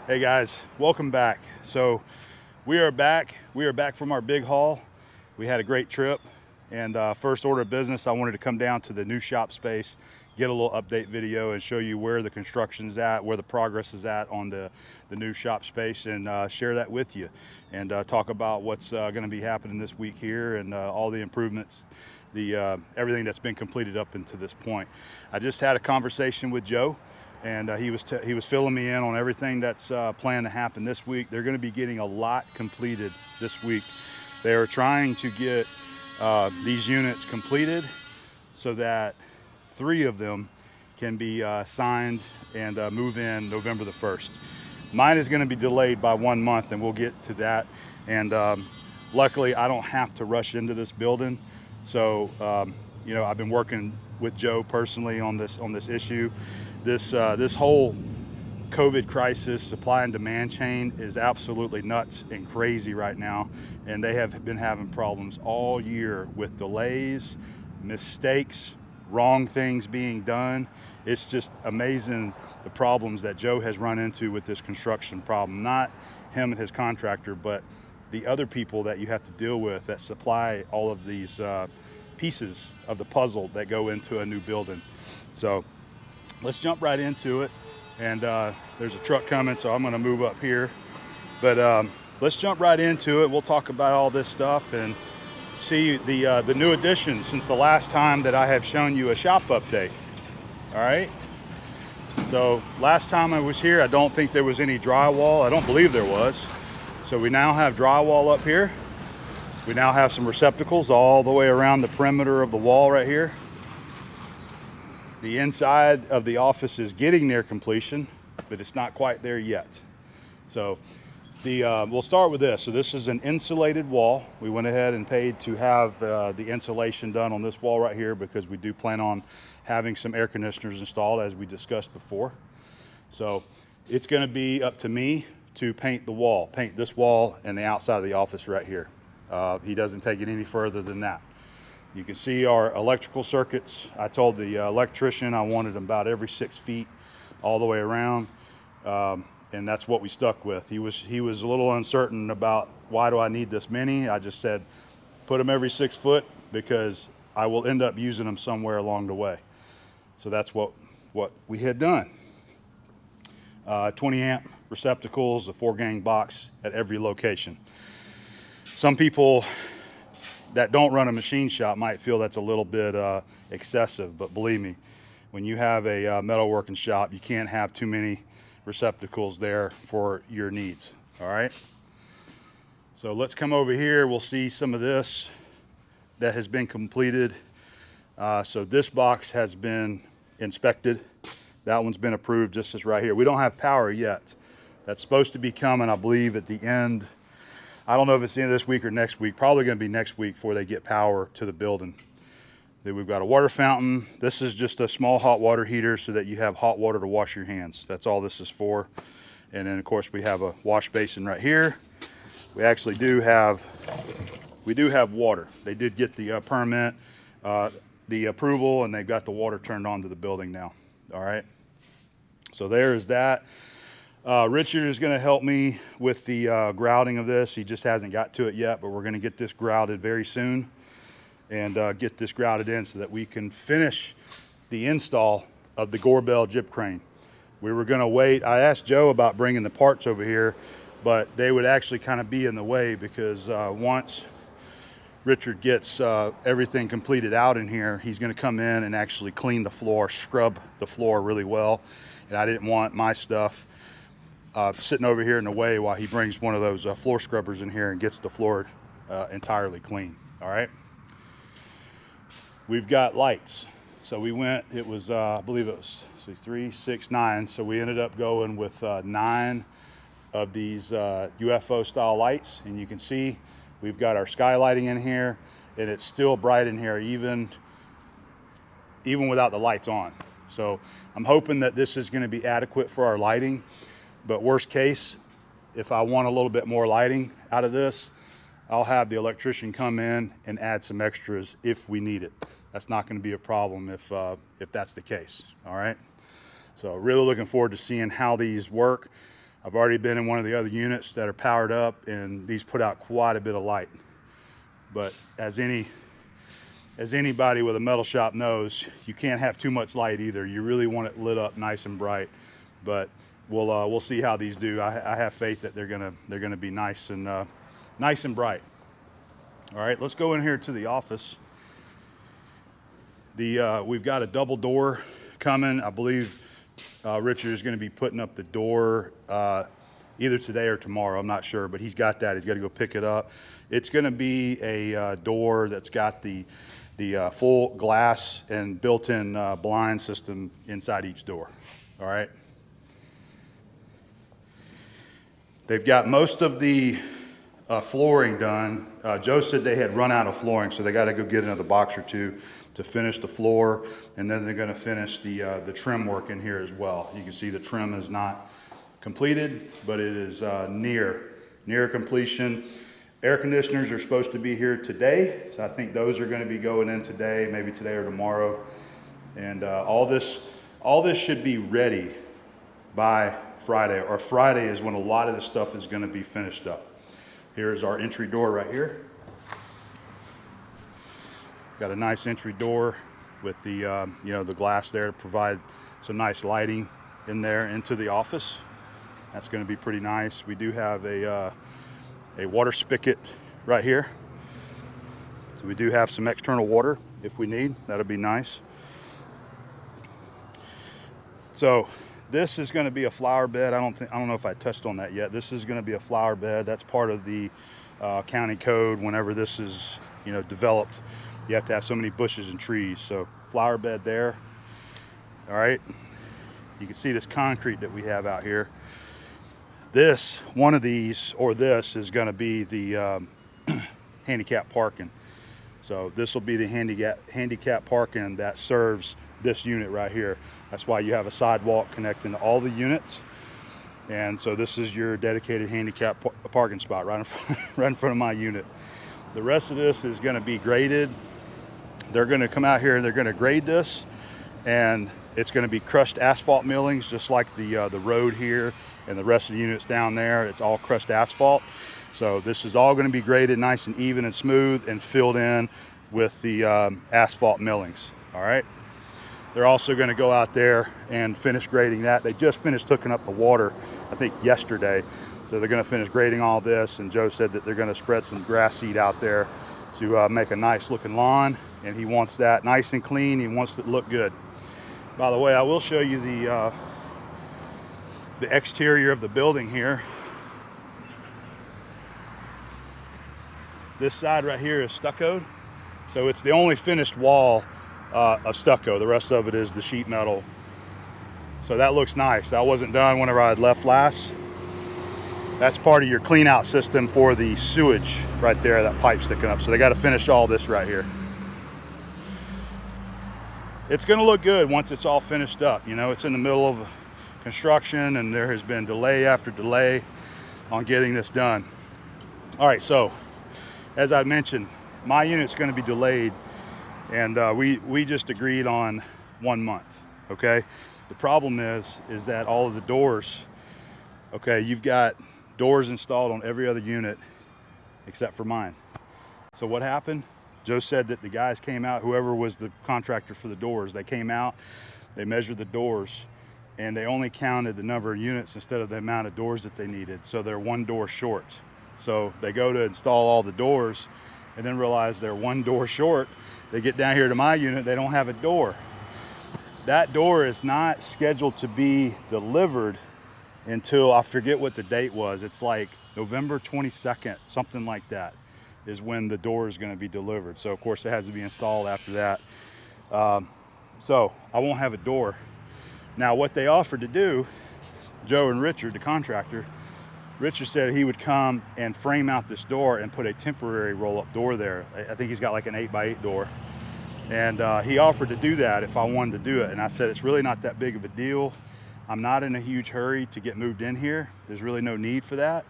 Hey guys, welcome back. So we are back from our big haul. We had a great trip, and first order of business, I wanted to come down to the new shop space, get a little update video and show you where the construction's at, where the progress is at on the new shop space, and share that with you, and talk about what's going to be happening this week here, and all the improvements, everything that's been completed up until this point. I just had a conversation with Joe, and he was filling me in on everything that's planned to happen this week. They're going to be getting a lot completed this week. They are trying to get these units completed so that 3 of them can be signed and move in November the 1st. Mine is going to be delayed by 1 month, and we'll get to that. And luckily, I don't have to rush into this building. So, I've been working with Joe personally on this issue. This whole COVID crisis, supply and demand chain, is absolutely nuts and crazy right now, and they have been having problems all year with delays, mistakes, wrong things being done. It's just amazing the problems that Joe has run into with this construction problem. Not him and his contractor, but the other people that you have to deal with that supply all of these pieces of the puzzle that go into a new building. So let's jump right into it. And there's a truck coming, so I'm going to move up here. But let's jump right into it. We'll talk about all this stuff and see the new additions since the last time that I have shown you a shop update. All right. So last time I was here, I don't think there was any drywall. I don't believe there was. So we now have drywall up here. We now have some receptacles all the way around the perimeter of the wall right here. The inside of the office is getting near completion, but it's not quite there yet. So we'll start with this. So this is an insulated wall. We went ahead and paid to have the insulation done on this wall right here because we do plan on having some air conditioners installed, as we discussed before. So it's going to be up to me to paint this wall and the outside of the office right here. He doesn't take it any further than that. You can see our electrical circuits. I told the electrician I wanted them about every 6 feet all the way around, and that's what we stuck with. He was a little uncertain about why do I need this many. I just said put them every 6 foot because I will end up using them somewhere along the way. So that's what we had done. 20 amp receptacles, a 4-gang box at every location. Some people that don't run a machine shop might feel that's a little bit excessive, but believe me, when you have a metalworking shop, you can't have too many receptacles there for your needs. All right. So let's come over here. We'll see some of this that has been completed. So this box has been inspected. That one's been approved. This is right here. We don't have power yet. That's supposed to be coming, I believe, at the end. I don't know if it's the end of this week or next week. Probably going to be next week before they get power to the building. Then we've got a water fountain. This is just a small hot water heater so that you have hot water to wash your hands. That's all this is for. And then of course we have a wash basin right here. We actually do have water. They did get the permit, the approval, and they've got the water turned on to the building now. All right. So there is that. Richard is going to help me with the grouting of this. He just hasn't got to it yet, but we're going to get this grouted very soon and get this grouted in so that we can finish the install of the Gorbel jib crane. We were going to wait. I asked Joe about bringing the parts over here, but they would actually kind of be in the way because once Richard gets everything completed out in here, he's going to come in and actually clean the floor, scrub the floor really well. And I didn't want my stuff sitting over here in the way while he brings one of those floor scrubbers in here and gets the floor entirely clean. All right. We've got lights. So we went, it was, I believe it was 3, 6, 9. So we ended up going with 9 of these UFO style lights. And you can see we've got our skylighting in here, and it's still bright in here even without the lights on. So I'm hoping that this is going to be adequate for our lighting. But worst case, if I want a little bit more lighting out of this, I'll have the electrician come in and add some extras if we need it. That's not going to be a problem if that's the case. All right. So really looking forward to seeing how these work. I've already been in one of the other units that are powered up, and these put out quite a bit of light. But as anybody with a metal shop knows, you can't have too much light either. You really want it lit up nice and bright. But we'll see how these do. I have faith that they're gonna be nice and bright. All right, let's go in here to the office. We've got a double door coming. I believe Richard is going to be putting up the door either today or tomorrow. I'm not sure, but he's got that. He's got to go pick it up. It's going to be a door that's got the full glass and built-in blind system inside each door. All right. They've got most of the flooring done. Joe said they had run out of flooring, so they got to go get another box or two to finish the floor, and then they're going to finish the trim work in here as well. You can see the trim is not completed, but it is near completion. Air conditioners are supposed to be here today, so I think those are going to be going in today, maybe today or tomorrow. And all this should be ready by Friday, or Friday is when a lot of the stuff is going to be finished up. Here's our entry door right here. Got a nice entry door with the the glass there to provide some nice lighting in there into the office. That's going to be pretty nice. We do have a water spigot right here, so we do have some external water if we need. That'll be nice. So this is going to be a flower bed. I don't know if I touched on that yet. This is going to be a flower bed. That's part of the county code. Whenever this is developed, you have to have so many bushes and trees. So flower bed there. All right. You can see this concrete that we have out here. One of these is going to be the handicap parking. So this will be the handicap parking that serves this unit right here. That's why you have a sidewalk connecting to all the units. And so this is your dedicated handicap parking spot right in front of my unit. The rest of this is going to be graded. They're going to come out here and they're going to grade this, and it's going to be crushed asphalt millings, just like the road here and the rest of the units down there. It's all crushed asphalt. So this is all going to be graded nice and even and smooth and filled in with the asphalt millings. All right. They're also going to go out there and finish grading that. They just finished hooking up the water, I think yesterday. So they're going to finish grading all this, and Joe said that they're going to spread some grass seed out there to make a nice looking lawn, and he wants that nice and clean. He wants it to look good. By the way, I will show you the exterior of the building here. This side right here is stuccoed, so it's the only finished wall of stucco. The rest of it is the sheet metal. So that looks nice. That wasn't done whenever I had left last. That's part of your clean out system for the sewage right there, that pipe sticking up. So they got to finish all this right here. It's going to look good once it's all finished up. It's in the middle of construction, and there has been delay after delay on getting this done. All right, so as I mentioned, my unit's going to be delayed, and we just agreed on 1 month. Okay, the problem is that all of the doors, okay, you've got doors installed on every other unit except for mine. So what happened? Joe said that the guys came out, whoever was the contractor for the doors, they came out, they measured the doors, and they only counted the number of units instead of the amount of doors that they needed. So they're 1 door short. So they go to install all the doors and then realize they're 1 door short. They get down here to my unit, they don't have a door. That door is not scheduled to be delivered until, I forget what the date was. It's like November 22nd, something like that, is when the door is going to be delivered. So of course it has to be installed after that. So I won't have a door. Now what they offered to do, Joe and Richard, the contractor, Richard said he would come and frame out this door and put a temporary roll-up door there. I think he's got like an 8x8 door. And he offered to do that if I wanted to do it. And I said, it's really not that big of a deal. I'm not in a huge hurry to get moved in here. There's really no need for that.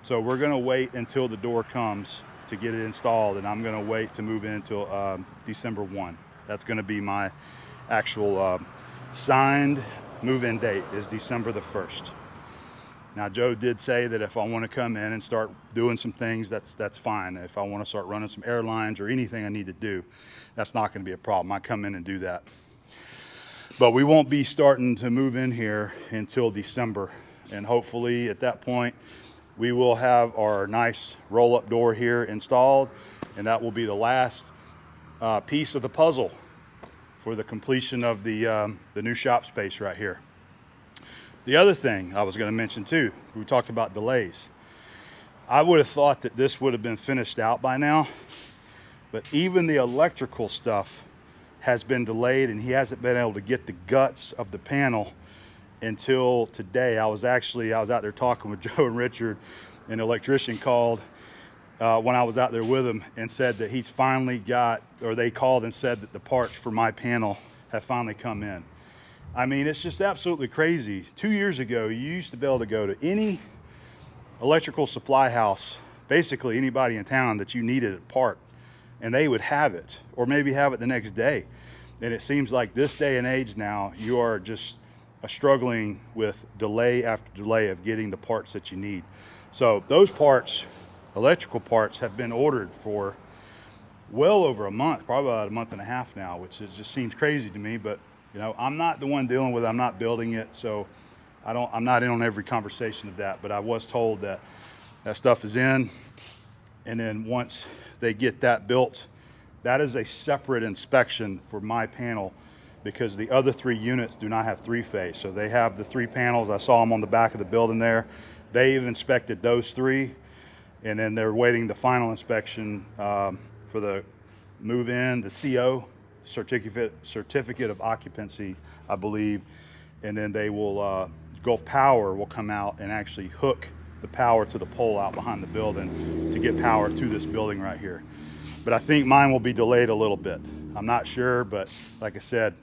So we're gonna wait until the door comes to get it installed, and I'm gonna wait to move in until December 1. That's gonna be my actual signed move-in date, is December the 1st. Now, Joe did say that if I want to come in and start doing some things, that's fine. If I want to start running some airlines or anything I need to do, that's not going to be a problem. I come in and do that. But we won't be starting to move in here until December. And hopefully at that point, we will have our nice roll-up door here installed, and that will be the last piece of the puzzle for the completion of the new shop space right here. The other thing I was going to mention too, we talked about delays. I would have thought that this would have been finished out by now, but even the electrical stuff has been delayed, and he hasn't been able to get the guts of the panel until today. I was out there talking with Joe and Richard, and the electrician called when I was out there with him and said that he's finally got, or they called and said that the parts for my panel have finally come in. I mean, it's just absolutely crazy. 2 years ago, you used to be able to go to any electrical supply house, basically anybody in town that you needed a part, and they would have it, or maybe have it the next day. And it seems like this day and age now, you are just struggling with delay after delay of getting the parts that you need. So those parts, electrical parts, have been ordered for well over a month, probably about a month and a half now, which just seems crazy to me. But you know, I'm not the one dealing with it. I'm not building it, so I'm not in on every conversation of that. But I was told that that stuff is in, and then once they get that built, that is a separate inspection for my panel, because the other 3 units do not have 3-phase. So they have the 3 panels. I saw them on the back of the building there. They've inspected those 3, and then they're waiting the final inspection for the move-in, the CO, certificate of occupancy, I believe, and then they will, Gulf Power will come out and actually hook the power to the pole out behind the building to get power to this building right here. But I think mine will be delayed a little bit. I'm not sure, but like I said,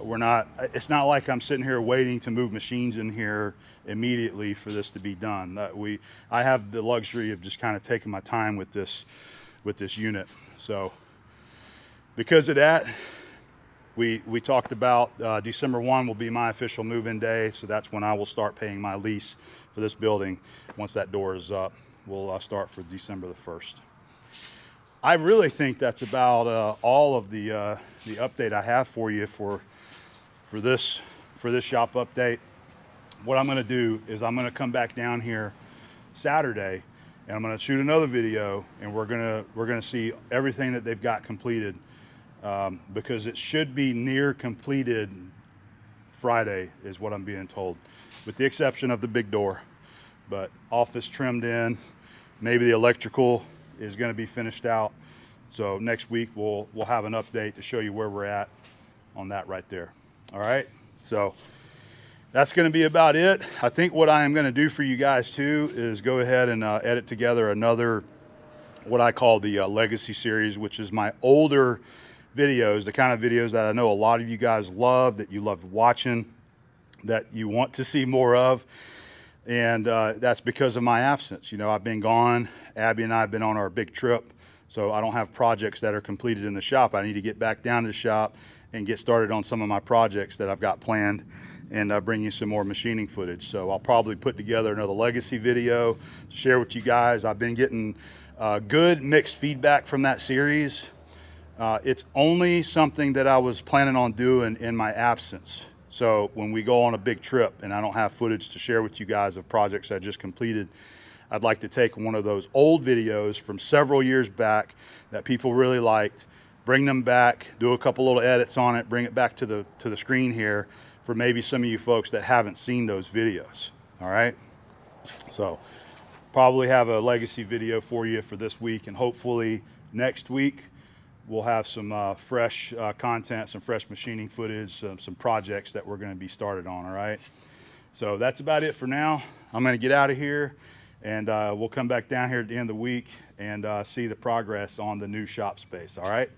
it's not like I'm sitting here waiting to move machines in here immediately for this to be done. I have the luxury of just kind of taking my time with this unit. So because of that, we talked about December 1 will be my official move-in day. So that's when I will start paying my lease for this building. Once that door is up, we'll start for December the 1st. I really think that's about all of the update I have for you for this shop update. What I'm going to do is I'm going to come back down here Saturday, and I'm going to shoot another video, and we're going to see everything that they've got completed, because it should be near completed Friday is what I'm being told, with the exception of the big door. But office trimmed in, maybe the electrical is going to be finished out. So next week we'll have an update to show you where we're at on that right there. All right, so that's going to be about it. I think what I am going to do for you guys too is go ahead and edit together another, what I call the legacy series, which is my older videos, the kind of videos that I know a lot of you guys love, that you loved watching, that you want to see more of. And that's because of my absence. You know, I've been gone. Abby and I have been on our big trip, so I don't have projects that are completed in the shop. I need to get back down to the shop and get started on some of my projects that I've got planned, and bring you some more machining footage. So I'll probably put together another legacy video to share with you guys. I've been getting good mixed feedback from that series. It's only something that I was planning on doing in my absence. So when we go on a big trip and I don't have footage to share with you guys of projects I just completed, I'd like to take one of those old videos from several years back that people really liked, bring them back, do a couple little edits on it, bring it back to the screen here for maybe some of you folks that haven't seen those videos. All right, so probably have a legacy video for you for this week, and hopefully next week we'll have some fresh content, some fresh machining footage, some projects that we're going to be started on. All right, so that's about it for now. I'm going to get out of here, and we'll come back down here at the end of the week and see the progress on the new shop space. All right.